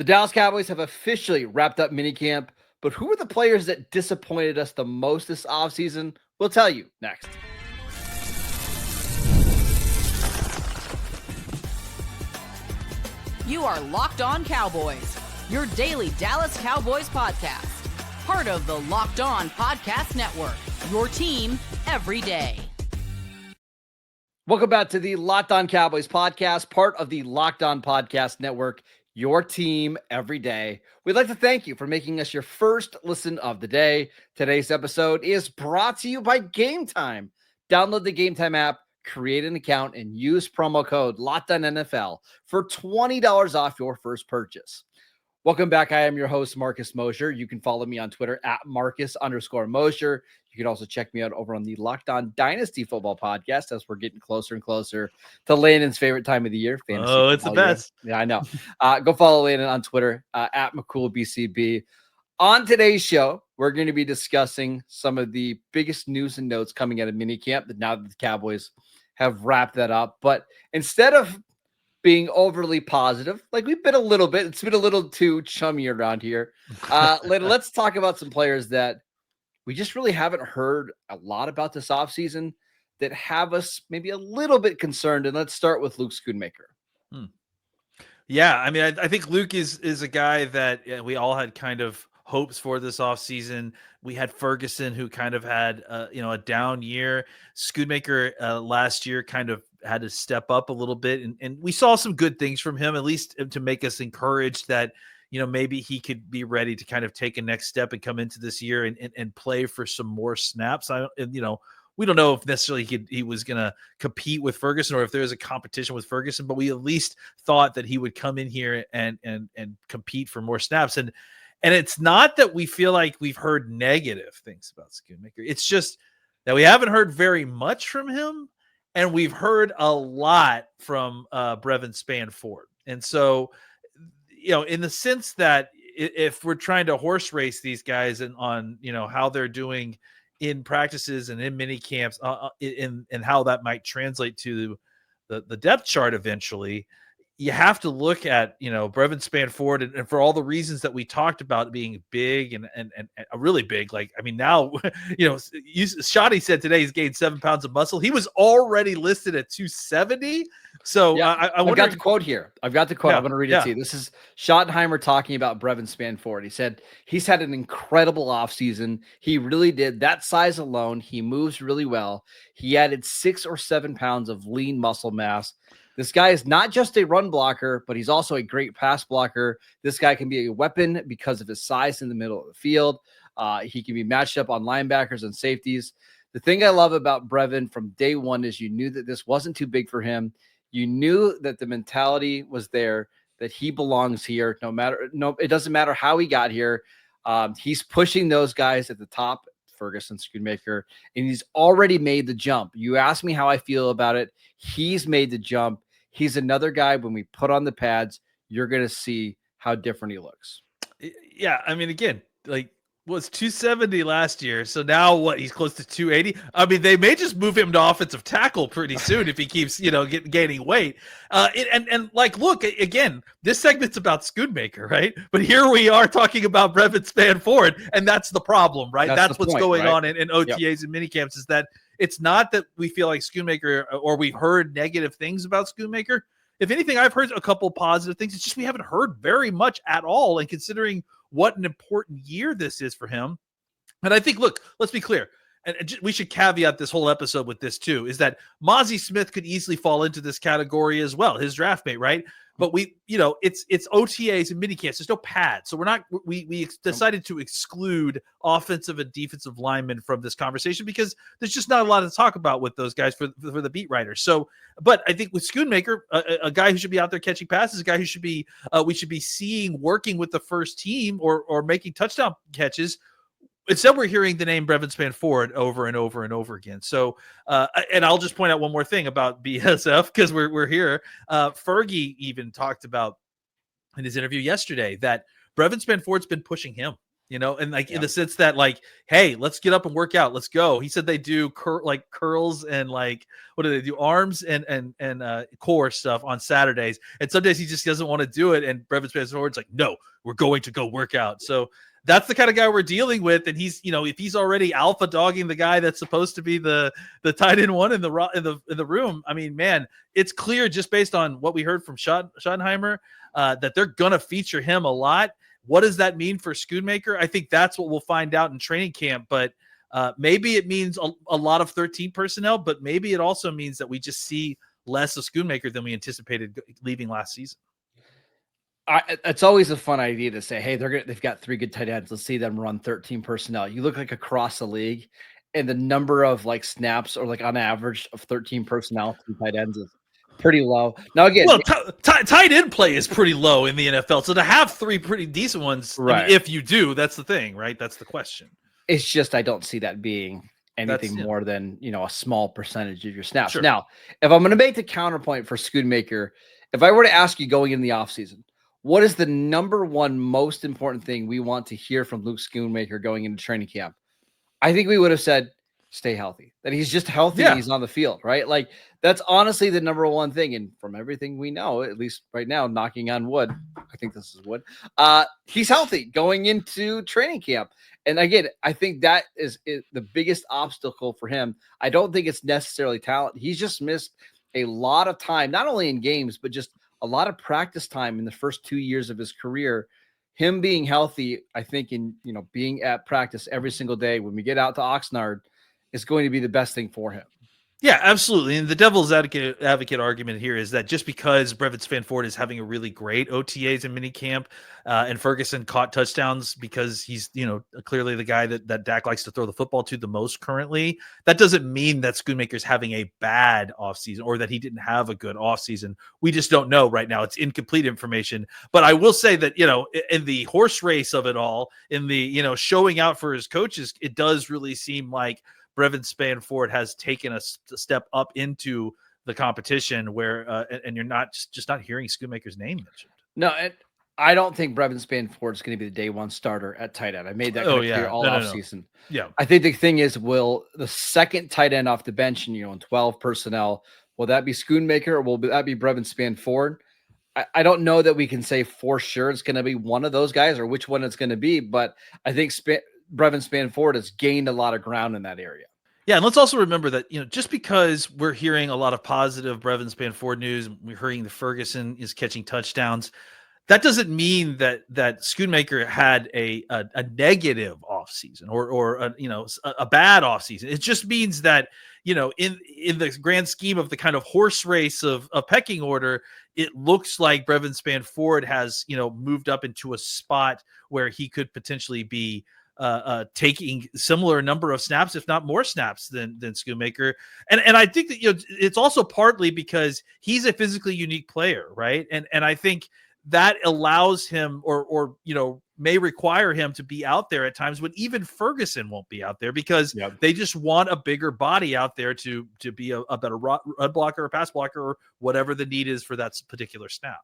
The Dallas Cowboys have officially wrapped up minicamp, but who are the players that disappointed us the most this offseason? We'll tell you next. You are Locked On Cowboys, your daily Dallas Cowboys podcast. Part of the Locked On Podcast Network, your team every day. Welcome back to the Locked On Cowboys podcast, part of the Locked On Podcast Network, your team every day. We'd like to thank you for making us your first listen of the day. Today's episode is brought to you by Gametime. Download the Gametime app, create an account, and use promo code LOCKEDONNFL for $20 off your first purchase. Welcome back. I am your host, Markquese Mosher. You can follow me on Twitter at Marcus_Mosher. You can also check me out over on the Locked On Dynasty Football podcast as we're getting closer and closer to Landon's favorite time of the year. Fantasy it's the best. Year. Yeah, I know. Go follow Landon on Twitter at McCoolBCB. On today's show, we're going to be discussing some of the biggest news and notes coming out of minicamp now that the Cowboys have wrapped that up. But instead of being overly positive, like we've been a little bit, it's been a little too chummy around here. Let's talk about some players that we just really haven't heard a lot about this offseason that have us maybe a little bit concerned. And let's start with Luke Schoonmaker. Yeah, I mean, I think Luke is a guy that we all had kind of hopes for this offseason. We had Ferguson, who kind of had a down year. Schoonmaker last year kind of had to step up a little bit, and we saw some good things from him, at least to make us encouraged that maybe he could be ready to kind of take a next step and come into this year and play for some more snaps. We don't know if necessarily he was going to compete with Ferguson or if there was a competition with Ferguson, but we at least thought that he would come in here and compete for more snaps. And it's not that we feel like we've heard negative things about Schoonmaker. It's just that we haven't heard very much from him, and we've heard a lot from Brevin Spann-Ford. And so, in the sense that if we're trying to horse race these guys and on, how they're doing in practices and in mini camps and how that might translate to the depth chart eventually, you have to look at, Brevin Spann-Ford and for all the reasons that we talked about being big and really big. Like, I mean, now, Shotty said today he's gained 7 pounds of muscle. He was already listed at 270. So yeah, I've got the quote here. I've got the quote. I'm going to read it to you. This is Schottenheimer talking about Brevin Spann-Ford. He said, he's had an incredible offseason. He really did. That size alone, he moves really well. He added 6 or 7 pounds of lean muscle mass. This guy is not just a run blocker, but he's also a great pass blocker. This guy can be a weapon because of his size in the middle of the field. He can be matched up on linebackers and safeties. The thing I love about Brevin from day one is you knew that this wasn't too big for him. You knew that the mentality was there, that he belongs here. It doesn't matter how he got here. He's pushing those guys at the top, Ferguson, Schoonmaker, and he's already made the jump. You ask me how I feel about it. He's made the jump. He's another guy, when we put on the pads, you're going to see how different he looks. Yeah. I mean, again, was 270 last year. So now he's close to 280. I mean, they may just move him to offensive tackle pretty soon if he keeps, gaining weight. Look, again, this segment's about Schoonmaker, right? But here we are talking about Brevin Spann-Ford, and that's the problem, right? That's what's going on in OTAs and minicamps, is that it's not that we feel like Schoonmaker or we've heard negative things about Schoonmaker. If anything, I've heard a couple positive things. It's just we haven't heard very much at all. And considering what an important year this is for him. And I think, look, let's be clear. And we should caveat this whole episode with this too, is that Mozzie Smith could easily fall into this category as well, his draft mate, right? But it's OTAs and minicamps. There's no pads. So we decided to exclude offensive and defensive linemen from this conversation because there's just not a lot to talk about with those guys for the beat writers. So, but I think with Schoonmaker, a guy who should be out there catching passes, a guy who should be, we should be seeing working with the first team or making touchdown catches. Instead, we're hearing the name Brevin Spann-Ford over and over and over again. So, and I'll just point out one more thing about BSF because we're here. Fergie even talked about in his interview yesterday that Brevin Spann-Ford's been pushing him. and like in the sense that like, hey, let's get up and work out. Let's go. He said they do curls and like, what do they do? Arms and core stuff on Saturdays. And some days he just doesn't want to do it. And Brevin Spann-Ford's like, no, we're going to go work out. So that's the kind of guy we're dealing with. And he's, if he's already alpha dogging the guy that's supposed to be the tight end one in the room, I mean, man, it's clear just based on what we heard from Schottenheimer that they're going to feature him a lot. What does that mean for Schoonmaker? I think that's what we'll find out in training camp, but maybe it means a lot of 13 personnel, but maybe it also means that we just see less of Schoonmaker than we anticipated leaving last season. It's always a fun idea to say, hey, they've got 3 good tight ends. Let's see them run 13 personnel. You look like across the league, and the number of like snaps or like on average of 13 personnel to tight ends is pretty low. Now again, well, tight end play is pretty low in the NFL. So to have 3 pretty decent ones, right? I mean, if you do, that's the thing, right? That's the question. It's just I don't see that being anything more than a small percentage of your snaps. Sure. Now, if I'm going to make the counterpoint for Schoonmaker, if I were to ask you going in the offseason, what is the number one most important thing we want to hear from Luke Schoonmaker going into training camp? I think we would have said, stay healthy, that he's just healthy and he's on the field, right? Like that's honestly the number one thing. And from everything we know, at least right now, knocking on wood, I think this is wood, he's healthy going into training camp. And again, I think that is the biggest obstacle for him. I don't think it's necessarily talent. He's just missed a lot of time, not only in games, but just a lot of practice time in the first 2 years of his career. Him being healthy, I think, in being at practice every single day when we get out to Oxnard is going to be the best thing for him. Yeah, absolutely. And the devil's advocate argument here is that just because Brevin Spann-Ford is having a really great OTAs and minicamp, and Ferguson caught touchdowns because he's, clearly the guy that Dak likes to throw the football to the most currently, that doesn't mean that Schoonmaker's having a bad offseason or that he didn't have a good offseason. We just don't know right now. It's incomplete information. But I will say that, in the horse race of it all, in the, showing out for his coaches, it does really seem like Brevin Spann-Ford has taken a step up into the competition where, and you're not hearing Schoonmaker's name mentioned. No, I don't think Brevin Spann-Ford is going to be the day one starter at tight end. I made that clear all offseason. Yeah. I think the thing is, will the second tight end off the bench and, in 12 personnel, will that be Schoonmaker or will that be Brevin Spann-Ford? I don't know that we can say for sure it's going to be one of those guys or which one it's going to be, but I think Brevin Spann-Ford has gained a lot of ground in that area. Yeah, and let's also remember that, just because we're hearing a lot of positive Brevin Spann-Ford news, we're hearing the Ferguson is catching touchdowns, that doesn't mean that Schoonmaker had a negative offseason or a bad offseason. It just means that, in the grand scheme of the kind of horse race of pecking order, it looks like Brevin Spann-Ford has, moved up into a spot where he could potentially be taking similar number of snaps, if not more snaps than Schoonmaker. And I think that, it's also partly because he's a physically unique player, right? And I think that allows him or may require him to be out there at times when even Ferguson won't be out there because they just want a bigger body out there to be a better run blocker or pass blocker or whatever the need is for that particular snap.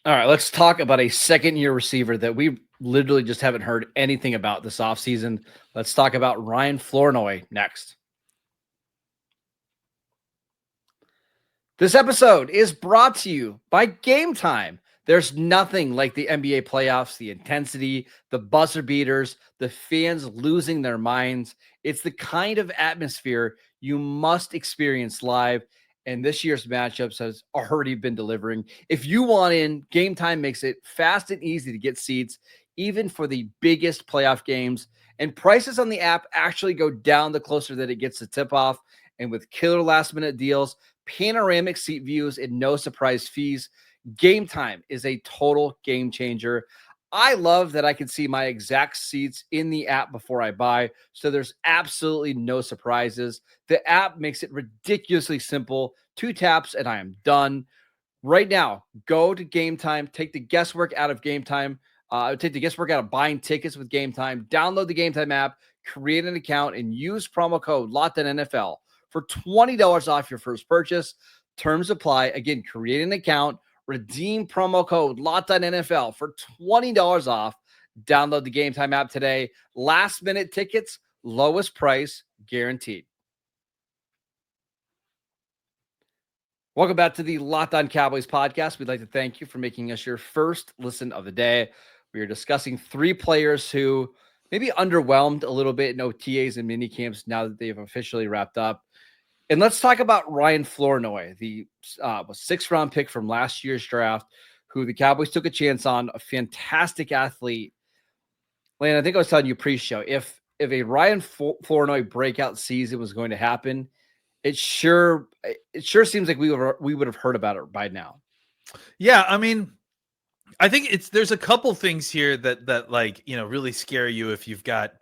All right, let's talk about a second-year receiver that we literally just haven't heard anything about this offseason. Let's talk about Ryan Flournoy next. This episode is brought to you by Gametime. There's nothing like the NBA playoffs, the intensity, the buzzer beaters, the fans losing their minds. It's the kind of atmosphere you must experience live. And this year's matchups has already been delivering. If you want in, Gametime makes it fast and easy to get seats, even for the biggest playoff games. And prices on the app actually go down the closer that it gets to tip-off. And with killer last-minute deals, panoramic seat views, and no surprise fees, Gametime is a total game changer. I love that I can see my exact seats in the app before I buy, so there's absolutely no surprises. The app makes it ridiculously simple. 2 taps and I am done. Right now, go to Gametime, take the guesswork out of Gametime, take the guesswork out of buying tickets with Gametime, download the Gametime app, create an account, and use promo code LOCKEDONNFL for $20 off your first purchase. Terms apply. Again, create an account, redeem promo code LOCKEDONNFL for $20 off. Download the Gametime app today. Last minute tickets, lowest price guaranteed. Welcome back to the Locked On Cowboys podcast. We'd like to thank you for making us your first listen of the day. We are discussing 3 players who maybe underwhelmed a little bit in OTAs and minicamps now that they've officially wrapped up. And let's talk about Ryan Flournoy, the 6th-round pick from last year's draft, who the Cowboys took a chance on, a fantastic athlete. Lane, I think I was telling you pre-show, if a Ryan Flournoy breakout season was going to happen, it sure seems like we would have heard about it by now. Yeah, I mean, I think there's a couple things here that like, really scare you if you've got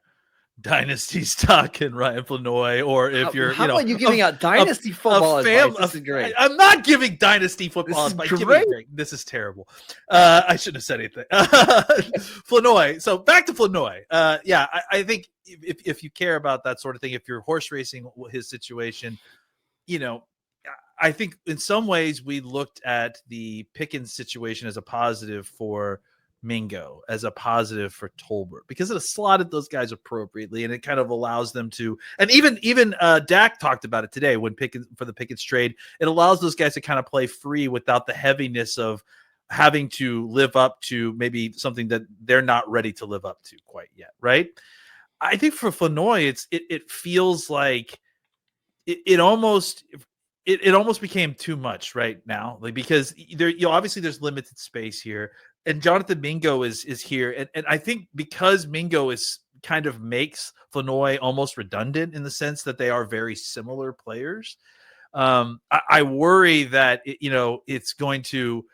dynasty stock in Ryan Flournoy, or if you're how about you giving out dynasty football advice? This is great. I'm not giving dynasty football advice. This is terrible. I shouldn't have said anything. Flournoy. So back to Flournoy. I think if you care about that sort of thing, if you're horse racing his situation, I think in some ways we looked at the Pickens situation as a positive for Mingo, as a positive for Tolbert, because it slotted those guys appropriately, and it kind of allows them to. And even Dak talked about it today when Pickens for the Pickens trade. It allows those guys to kind of play free without the heaviness of having to live up to maybe something that they're not ready to live up to quite yet, right? I think for Flournoy, it feels like it almost became too much right now, like, because obviously there's limited space here, and Jonathan Mingo is here, and I think because Mingo is kind of makes Flournoy almost redundant in the sense that they are very similar players. I worry that it's going to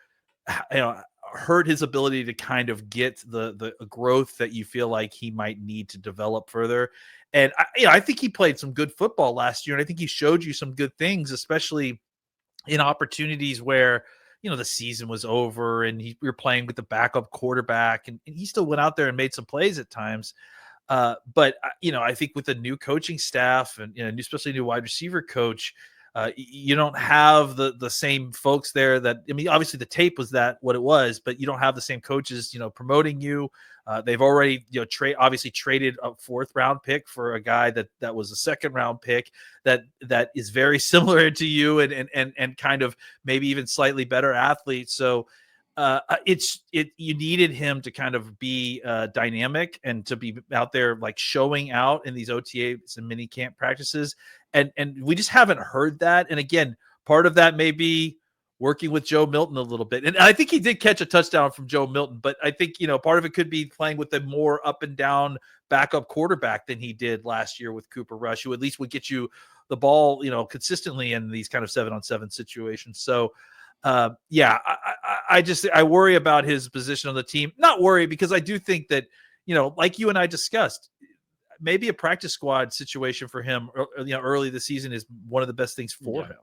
hurt his ability to kind of get the growth that you feel like he might need to develop further. And I think he played some good football last year, and I think he showed you some good things, especially in opportunities where the season was over and we were playing with the backup quarterback, and he still went out there and made some plays at times. But I think with the new coaching staff and especially new wide receiver coach, you don't have the same folks there that, obviously the tape was what it was, but you don't have the same coaches, promoting you. They've already, obviously traded a 4th-round pick for a guy that was a 2nd-round pick that is very similar to you and kind of maybe even slightly better athlete. So you needed him to kind of be dynamic and to be out there like showing out in these OTAs and mini camp practices. And we just haven't heard that. And again, part of that may be working with Joe Milton a little bit. And I think he did catch a touchdown from Joe Milton, but I think, part of it could be playing with a more up and down backup quarterback than he did last year with Cooper Rush, who at least would get you the ball, consistently in these kind of 7-on-7 situations. So I worry about his position on the team. Not worry, because I do think that, like you and I discussed, maybe a practice squad situation for him, early this season is one of the best things for him.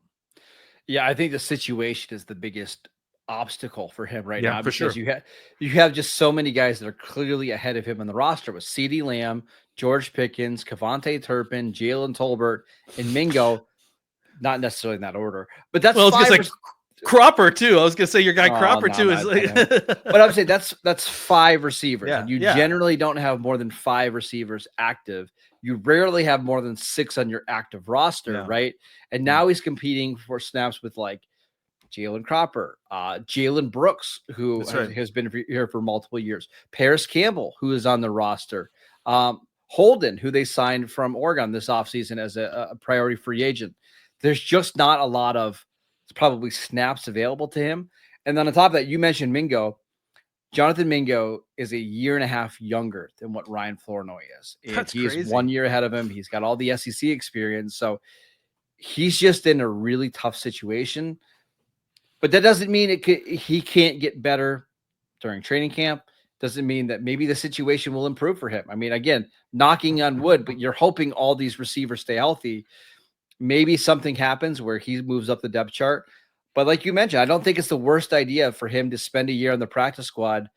Yeah, I think the situation is the biggest obstacle for him right now, for because sure. you have just so many guys that are clearly ahead of him on the roster with CeeDee Lamb, George Pickens, Kevontae Turpin, Jalen Tolbert, and Mingo. Not necessarily in that order, but that's Cropper too. I was gonna say your guy Cropper too is like, but I'm saying that's 5 receivers. Yeah, and you generally don't have more than 5 receivers active. You rarely have more than 6 on your active roster, right? And now he's competing for snaps with like Jalen Cropper, Jalen Brooks, who has been here for multiple years, Paris Campbell, who is on the roster, Holden, who they signed from Oregon this offseason as a priority free agent. There's just not a lot of probably snaps available to him. And then on top of that, you mentioned Mingo. Jonathan Mingo is a 1.5 years younger than what Ryan Flournoy is. And he's 1 year ahead of him. He's got all the SEC experience. So he's just in a really tough situation. But that doesn't mean he can't get better during training camp. Doesn't mean that maybe the situation will improve for him. I mean, again, knocking on wood, but you're hoping all these receivers stay healthy. Maybe something happens where he moves up the depth chart. But like you mentioned, I don't think it's the worst idea for him to spend a year on the practice squad.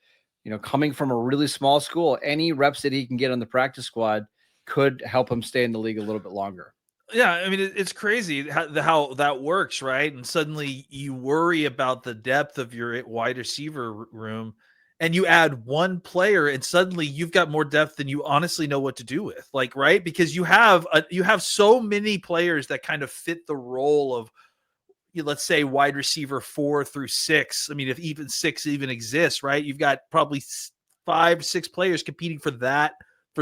Coming from a really small school, any reps that he can get on the practice squad could help him stay in the league a little bit longer. Yeah, I mean, it's crazy how that works, right? And suddenly you worry about the depth of your wide receiver room, and you add one player and suddenly you've got more depth than you honestly know what to do with, like, right? Because you have so many players that kind of fit the role of, let's say, wide receiver 4 through 6. I mean, if even 6 even exists, right? You've got probably 5, 6 players competing for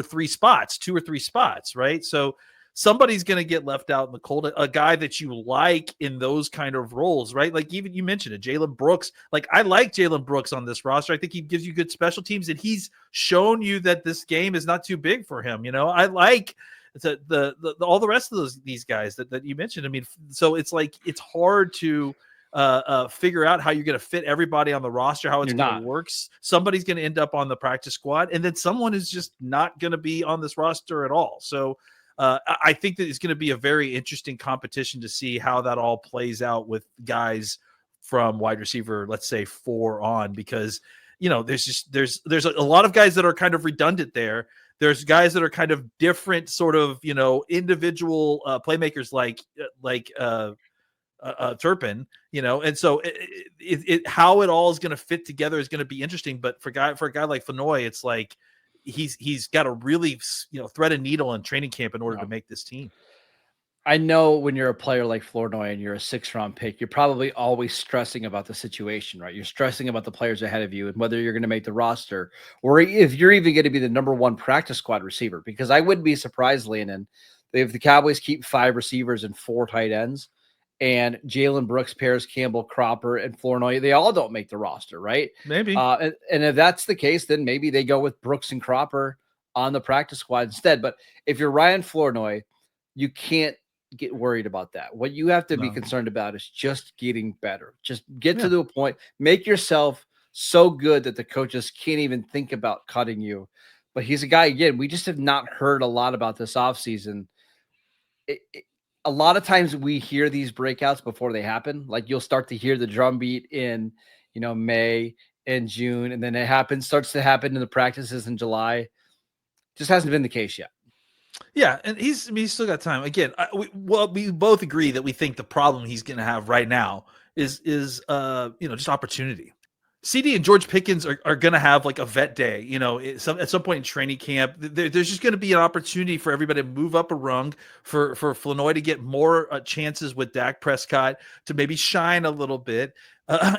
3 spots, 2 or 3 spots, right? So somebody's going to get left out in the cold, a guy that you like in those kind of roles, right? Like, even you mentioned it, Jalen Brooks. Like, I like Jalen Brooks on this roster. I think he gives you good special teams, and he's shown you that this game is not too big for him. I like the all the rest of these guys that you mentioned. I mean, so it's like, it's hard to figure out how you're going to fit everybody on the roster, how it's going to work. Somebody's going to end up on the practice squad, and then someone is just not going to be on this roster at all. So I think that it's going to be a very interesting competition to see how that all plays out with guys from wide receiver, let's say 4 on, because, there's a lot of guys that are kind of redundant there. There's guys that are kind of different sort of, individual playmakers like Turpin, and so how it all is going to fit together is going to be interesting. But for a guy like Flournoy, it's like, he's got to really, thread a needle in training camp in order to make this team. I know when you're a player like Flournoy and you're a 6th-round pick, you're probably always stressing about the situation, right? You're stressing about the players ahead of you and whether you're going to make the roster, or if you're even going to be the number 1 practice squad receiver. Because I wouldn't be surprised, Landon, if the Cowboys keep 5 receivers and 4 tight ends, and Jalen Brooks, Paris Campbell, Cropper, and Flournoy, they all don't make the roster, right? Maybe. And if that's the case, then maybe they go with Brooks and Cropper on the practice squad instead. But if you're Ryan Flournoy, you can't get worried about that. What you have to be concerned about is just getting better. Just get to the point, make yourself so good that the coaches can't even think about cutting you. But he's a guy, again, we just have not heard a lot about this offseason. A lot of times we hear these breakouts before they happen. Like, you'll start to hear the drum beat in, May and June, and then it starts to happen in the practices in July. Just hasn't been the case yet. Yeah, and he's still got time. Again, we both agree that we think the problem he's going to have right now is just opportunity. CD and George Pickens are going to have like a vet day, at some point in training camp. There's just going to be an opportunity for everybody to move up a rung, for Flournoy to get more chances with Dak Prescott, to maybe shine a little bit. So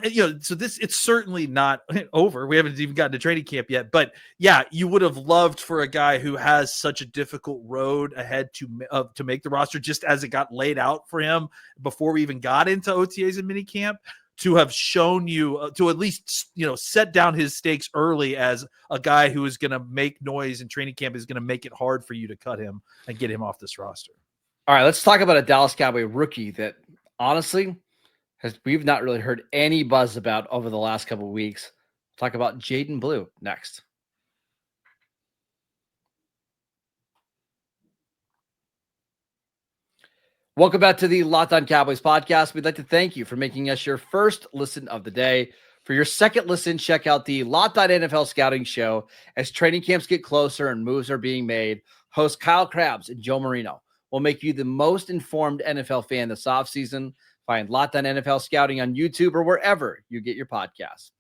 it's certainly not over. We haven't even gotten to training camp yet, but yeah, you would have loved for a guy who has such a difficult road ahead to make the roster, just as it got laid out for him before we even got into OTAs and minicamp, to have shown you to at least, set down his stakes early as a guy who is going to make noise in training camp, is going to make it hard for you to cut him and get him off this roster. All right, let's talk about a Dallas Cowboy rookie that honestly we've not really heard any buzz about over the last couple of weeks. Talk about Jaden Blue next. Welcome back to the Locked On Cowboys podcast. We'd like to thank you for making us your first listen of the day. For your second listen, check out the Locked On NFL Scouting Show. As training camps get closer and moves are being made, host Kyle Krabs and Joe Marino will make you the most informed NFL fan this offseason. Find Locked On NFL Scouting on YouTube or wherever you get your podcasts.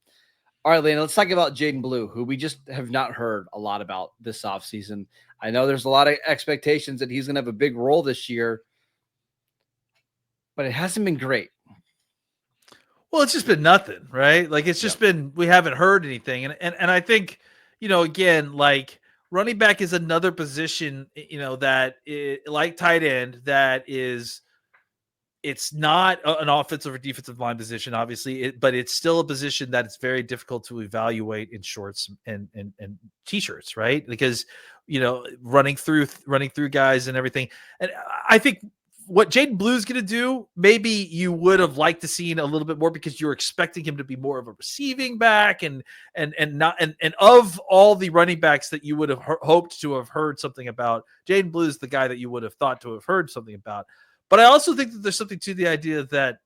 All right, Lena, let's talk about Jaden Blue, who we just have not heard a lot about this offseason. I know there's a lot of expectations that he's going to have a big role this year, but it hasn't been great. Well, it's just been nothing, right? Like, it's just been, we haven't heard anything. And I think, again, like, running back is another position, that like tight end, that is, it's not an offensive or defensive line position, obviously, but it's still a position that it's very difficult to evaluate in shorts and t-shirts, right? Because, running through guys and everything. And I think what Jaden Blue is going to do, maybe you would have liked to see a little bit more, because you're expecting him to be more of a receiving back, and of all the running backs that you would have hoped to have heard something about, Jaden Blue is the guy that you would have thought to have heard something about. But I also think that there's something to the idea that,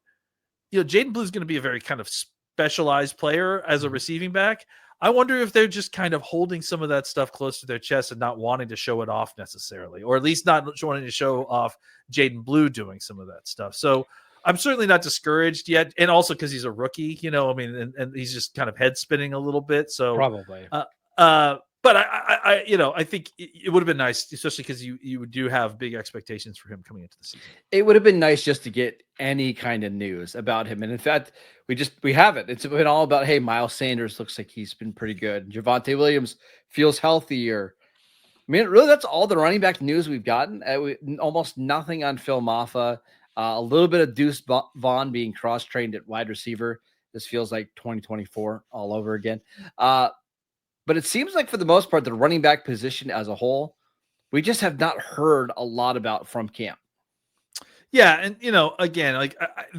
Jaden Blue is going to be a very kind of specialized player as a receiving back. I wonder if they're just kind of holding some of that stuff close to their chest and not wanting to show it off necessarily, or at least not wanting to show off Jaden Blue doing some of that stuff. So I'm certainly not discouraged yet, and also because he's a rookie, I mean, and he's just kind of head spinning a little bit. So Probably. But I think it would have been nice, especially because you do have big expectations for him coming into the season. It would have been nice just to get any kind of news about him. And in fact, we haven't. It's been all about, hey, Miles Sanders looks like he's been pretty good. Javonte Williams feels healthier. I mean, really, that's all the running back news we've gotten. Almost nothing on Phil Maffa. A little bit of Deuce Vaughn being cross-trained at wide receiver. This feels like 2024 all over again. But it seems like for the most part, the running back position as a whole, we just have not heard a lot about from camp. Yeah. And, again, like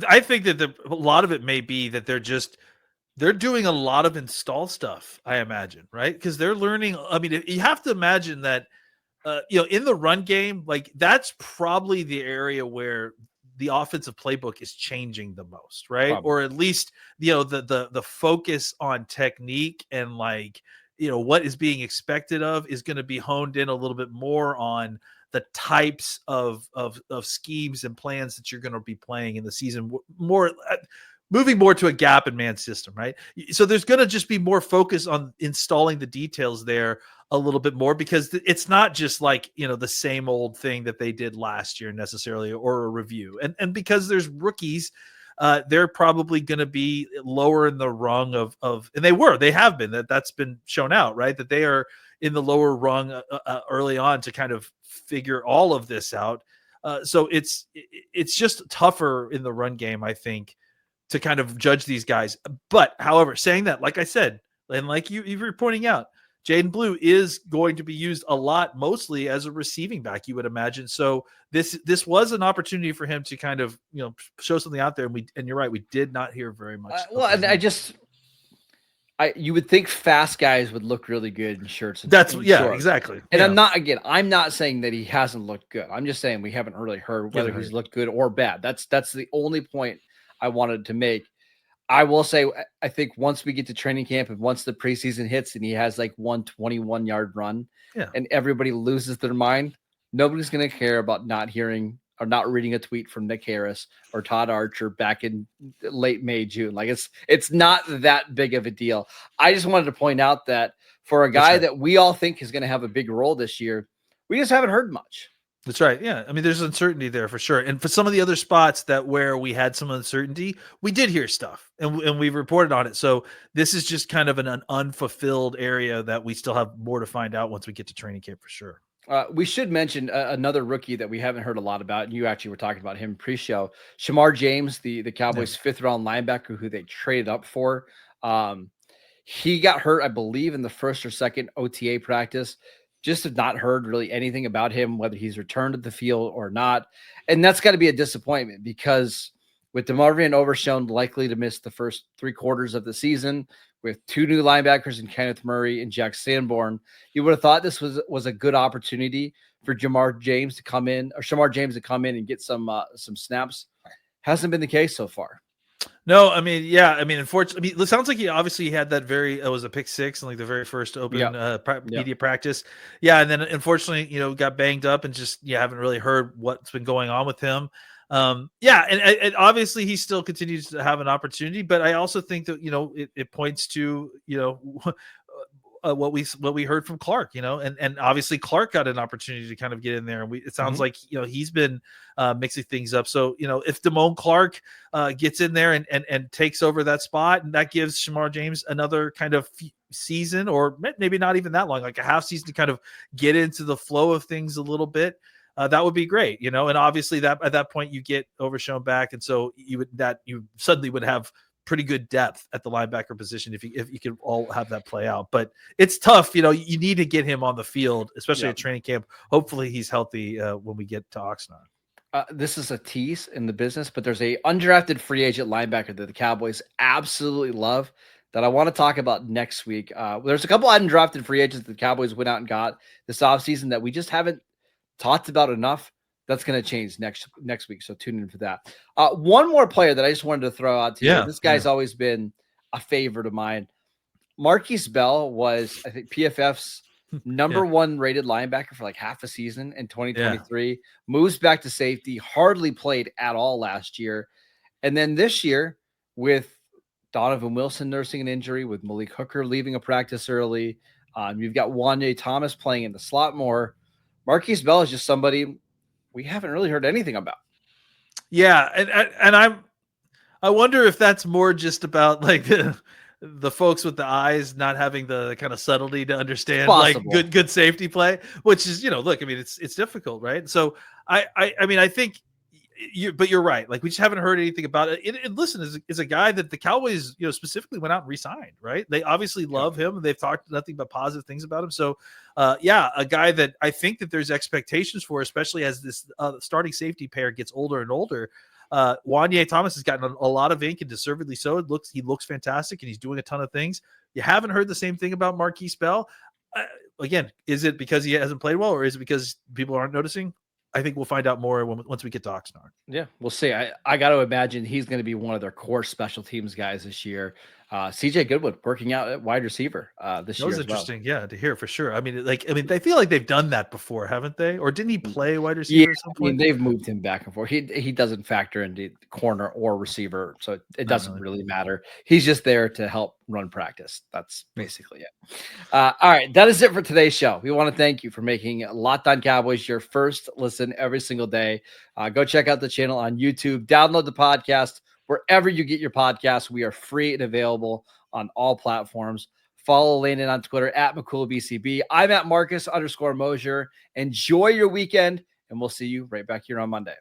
I think that a lot of it may be that they're doing a lot of install stuff, I imagine, right? Because they're learning. I mean, you have to imagine that, in the run game, like that's probably the area where the offensive playbook is changing the most, right? Probably. Or at least, the focus on technique and like, what is being expected of is going to be honed in a little bit more on the types of schemes and plans that you're going to be playing in the season, more moving more to a gap and man system, right? So there's going to just be more focus on installing the details there a little bit more, because it's not just like, the same old thing that they did last year necessarily, or a review. And because there's rookies, they're probably going to be lower in the rung of, and they have been, that's been shown out, right? That they are in the lower rung early on to kind of figure all of this out. So it's just tougher in the run game, I think, to kind of judge these guys. But however, saying that, like I said, and like you were pointing out, Jaden Blue is going to be used a lot, mostly as a receiving back, you would imagine. So this was an opportunity for him to kind of, show something out there. And you're right, we did not hear very much. You would think fast guys would look really good in shirts. Exactly. And I'm not saying that he hasn't looked good. I'm just saying we haven't really heard whether he's looked good or bad. That's the only point I wanted to make. I will say, I think once we get to training camp and once the preseason hits and he has like 121-yard run and everybody loses their mind, nobody's going to care about not hearing or not reading a tweet from Nick Harris or Todd Archer back in late May, June. Like it's not that big of a deal. I just wanted to point out that for a guy that we all think is going to have a big role this year, we just haven't heard much. That's right. Yeah. I mean, there's uncertainty there for sure. And for some of the other spots where we had some uncertainty, we did hear stuff and we've reported on it. So this is just kind of an unfulfilled area that we still have more to find out once we get to training camp for sure. We should mention another rookie that we haven't heard a lot about. And you actually were talking about him pre-show, Shemar James, the Cowboys' 5th round linebacker who they traded up for. He got hurt, I believe, in the first or second OTA practice. Just have not heard really anything about him, whether he's returned to the field or not. And that's got to be a disappointment because with DeMarvion Overshown likely to miss the first 3 quarters of the season, with 2 new linebackers in Kenneth Murray and Jack Sanborn, you would have thought this was a good opportunity for Shemar James to come in and get some snaps. Hasn't been the case so far. No, I mean, unfortunately, it sounds like he obviously had that it was a pick 6 in like the very first open media practice. Yeah. And then unfortunately, got banged up and just, haven't really heard what's been going on with him. And obviously he still continues to have an opportunity, but I also think that, it points to, what we heard from Clark, and obviously Clark got an opportunity to kind of get in there, and it sounds like he's been mixing things up. So if Damone Clark gets in there and takes over that spot, and that gives Shemar James another kind of season, or maybe not even that long, like a half season, to kind of get into the flow of things a little bit. That would be great, and obviously that at that point you get Overshown back, and so you suddenly would have pretty good depth at the linebacker position if you could all have that play out. But it's tough, you need to get him on the field, especially at training camp. Hopefully he's healthy when we get to Oxnard. This is a tease in the business, but there's a undrafted free agent linebacker that the Cowboys absolutely love that I want to talk about next week. There's a couple undrafted free agents that the Cowboys went out and got this offseason that we just haven't talked about enough. That's going to change next week, so tune in for that. One more player that I just wanted to throw out to you. This guy's always been a favorite of mine. Markquese Bell was, I think, PFF's number 1 rated linebacker for like half a season in 2023. Moves back to safety, hardly played at all last year. And then this year, with Donovan Wilson nursing an injury, with Malik Hooker leaving a practice early, you've got Wanye Thomas playing in the slot more. Markquese Bell is just somebody we haven't really heard anything about. Yeah, and I wonder if that's more just about like the folks with the eyes not having the kind of subtlety to understand like good safety play, which is, look, I mean, it's difficult, right? So I mean, I think but you're right. Like, we just haven't heard anything about it. And listen, is a guy that the Cowboys, specifically went out and re-signed, right? They obviously love him. They've talked nothing but positive things about him. So, a guy that I think that there's expectations for, especially as this starting safety pair gets older and older. Wanye Thomas has gotten a lot of ink, and deservedly so. He looks fantastic, and he's doing a ton of things. You haven't heard the same thing about Markquese Bell. Again, is it because he hasn't played well, or is it because people aren't noticing? I think we'll find out more once we get to Oxnard. Yeah, we'll see. I got to imagine he's going to be one of their core special teams guys this year. CJ Goodwin working out at wide receiver this year. That was interesting, yeah, to hear for sure. I mean, they feel like they've done that before, haven't they? Or didn't he play wide receiver at some point? I mean, they've moved him back and forth. He doesn't factor into corner or receiver, so it doesn't really matter. He's just there to help run practice. That's basically it. All right, that is it for today's show. We want to thank you for making Locked On Cowboys your first listen every single day. Go check out the channel on YouTube. Download the podcast wherever you get your podcasts. We are free and available on all platforms. Follow Landon on Twitter at McCoolBCB. I'm at Marcus _Mosher. Enjoy your weekend, and we'll see you right back here on Monday.